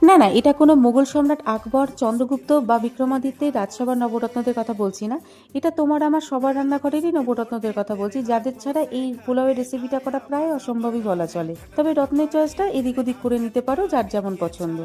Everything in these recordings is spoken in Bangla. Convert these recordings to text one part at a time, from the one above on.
না না, এটা কোনো মোগল সম্রাট আকবর, চন্দ্রগুপ্ত বা বিক্রমাদিত্যের রাজসভার নবরত্নদের কথা বলছি না। এটা তোমার আমার সবার রান্নাঘরেরই নবরত্নদের কথা বলছি, যাদের ছাড়া এই পোলাওয়ের রেসিপিটা করা প্রায় অসম্ভবই বলা চলে। তবে রত্নের চয়েসটা এদিক ওদিক করে নিতে পারো, যার যেমন পছন্দ।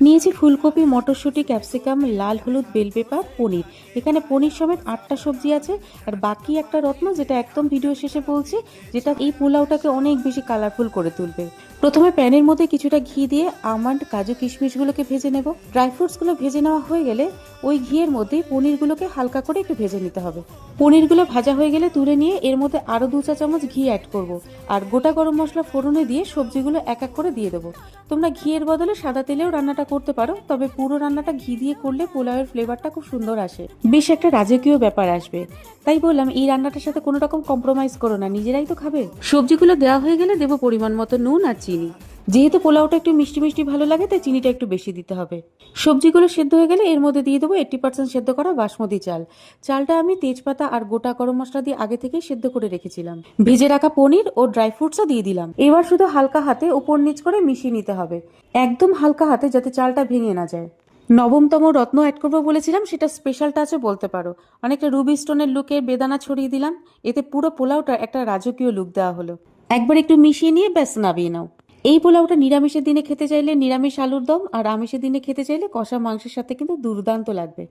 নিয়েছি ফুলকপি, মটরশুঁটি, ক্যাপসিকাম, লাল হলুদ, বেল পেপার, পনির। এখানে পনির সমেত 8টা সবজি আছে। আর বাকি একটা রত্ন, যেটা একদম ভিডিও শেষে বলছি, যেটা এই পোলাওটাকে অনেক বেশি কালারফুল করে তুলবে। প্রথমে প্যানের মধ্যে কিছুটা ঘি দিয়ে আমন্ড, কাজু, কিশমিশগুলোকে ভেজে নেব। ড্রাই ফ্রুটসগুলো ভেজে নেওয়া হয়ে গেলে ওই ঘিয়ের মধ্যেই পনিরগুলোকে হালকা করে একটু ভেজে নিতে হবে। পনিরগুলো ভাজা হয়ে গেলে তুলে নিয়ে এর মধ্যে আরও 2 চা চামচ ঘি অ্যাড করব। আর গোটা গরম মশলা ফোড়নে দিয়ে সবজিগুলো এক এক করে দিয়ে দেবো। তোমরা ঘিয়ের বদলে সাদা তেলেও রান্নাটা করতে পারো, তবে পুরো রান্নাটা ঘি দিয়ে করলে পোলাওয়ের ফ্লেভারটা খুব সুন্দর আসে, বেশ একটা রাজকীয় ব্যাপার আসবে। তাই বললাম, এই রান্নাটার সাথে কোনো রকম কম্প্রোমাইজ করো না, নিজেরাই তো খাবে। সবজিগুলো দেওয়া হয়ে গেলে দেবো পরিমাণ মতো নুন আর চিনি। যেহেতু পোলাওটা একটু মিষ্টি মিষ্টি ভালো লাগে, তাই চিনিটা একটু বেশি দিতে হবে। সবজিগুলো সেদ্ধ হয়ে গেলে এর মধ্যে দিয়ে দেবো 80% সেদ্ধ করা বাসমতি চাল। চালটা আমি তেজপাতা আর গোটা গরম মশলা দিয়ে আগে থেকেই সেদ্ধ করে রেখেছিলাম। ভেজে রাখা পনির ও ড্রাই ফ্রুটসও দিয়ে দিলাম। এবার শুধু হালকা হাতে উপর নিচ করে মিশিয়ে নিতে হবে, একদম হালকা হাতে, যাতে চালটা ভেঙে না যায়। নবমতম রত্ন অ্যাড করবো বলেছিলাম, সেটা স্পেশাল টাচও বলতে পারো। অনেকটা রুবি স্টোনের লুকে বেদানা ছড়িয়ে দিলাম। এতে পুরো পোলাওটা একটা রাজকীয় লুক দেওয়া হলো। একবার একটু মিশিয়ে নিয়ে ব্যাস নামিয়ে নাও। এই পোলাওটা নিরামিষের দিনে খেতে চাইলে নিরামিষ আলুর দম, আর আমিষের দিনে খেতে চাইলে কষা মাংসের সাথে কিন্তু দুর্দান্ত লাগবে।